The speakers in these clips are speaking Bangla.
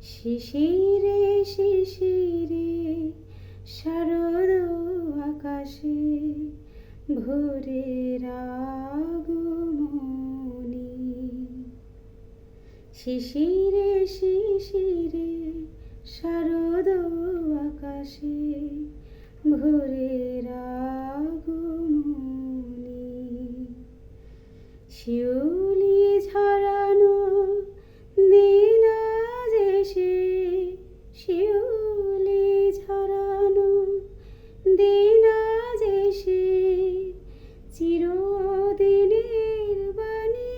শিশিরে শিশিরে শারদ আকাশে ভোরের আগমনী। শিশিরে শিশিরে শারদ আকাশে ভোরের আগমনী। শিউলি ঝরানো দিন আজ এসে, শিউলি ঝরানো দিন আজ এসে চিরদিনের বাণী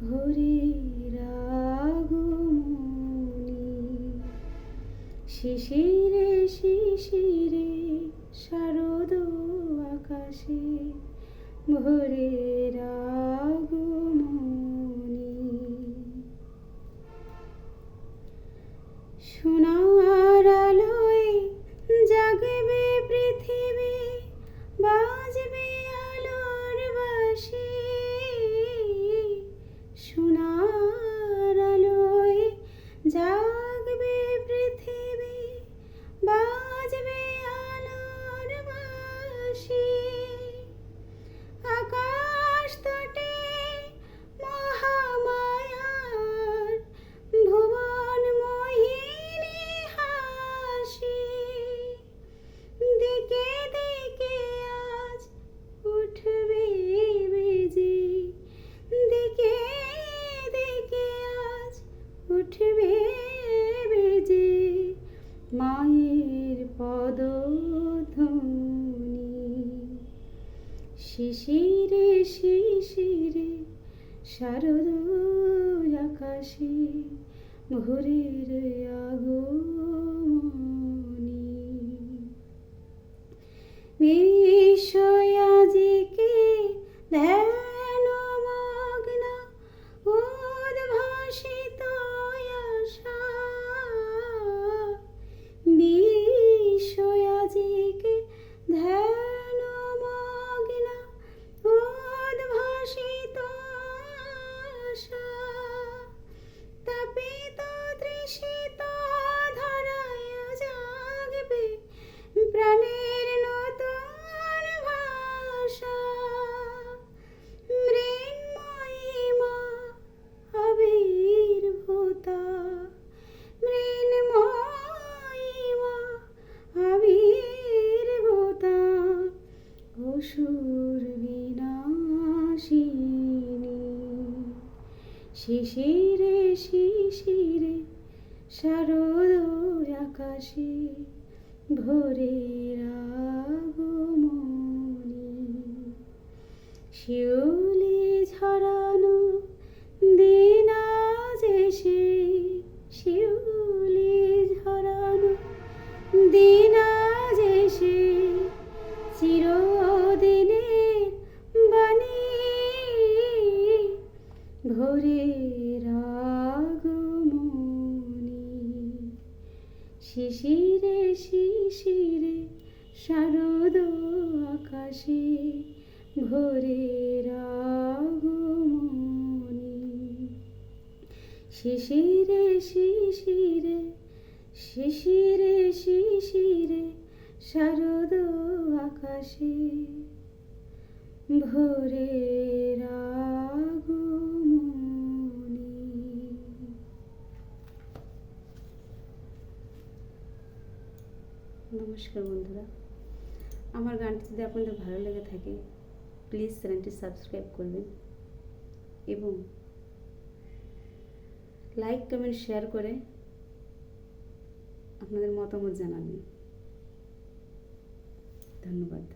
ভোরের আগমনী। শিশিরে শিশিরে শারদ আকাশে ভোরের আগমনী। সোনার আলোয় জাগবে পৃথিবী, বাজবে আলোর বাঁশি। সোনার আলোয় জাগবে পৃথিবী, বাজবে আলোর বাঁশি। আকাশ তটে মহামায়ার ভুবন মোহিনী হাসি। দিকে দিকে আজ উঠবে বেজে, দিকে দিকে আজ উঠবে বেজে মায়ের পদধ্বনি। শিশিরে শিশিরে শারদ আকাশে ভোরের আগমনী। বিষয় আজিকে ধ্যান মগ্ন উদ্ভাসিত আশা। বিষয় আজিকে ধ্যান মগ্ন উদ্ভাসিত আশা। তাপিত তৃষিত ধরায় জাগবে প্রাণের নতুন ভাষা। মৃন্ময়ী মা আবির্ভূতা, মৃন্ময়ী মা আবির্ভূতা অসুর বিনাশিনী। শিশিরে শিশিরে শারদ আকাশে ভোরের আগমনী। শিউলি ঝরানো দিন আজ এসে, শিউলি ঝরানো দিন আজ এসে চিরদিনের বাণী ভোরের আগমনী। শিশিরে শিশিরে শারদ আকাশে ভোরের আগমনী। শিশিরে শিশিরে শিশিরে শিশিরে শারদ আকাশে ভোরের আগমনী। নমস্কার বন্ধুরা, আমার গানটি যদি আপনাদের ভালো লেগে থাকে প্লিজ চ্যানেলটি সাবস্ক্রাইব করবেন এবং লাইক কমেন্ট শেয়ার করে আপনাদের মতামত জানাবেন। ধন্যবাদ।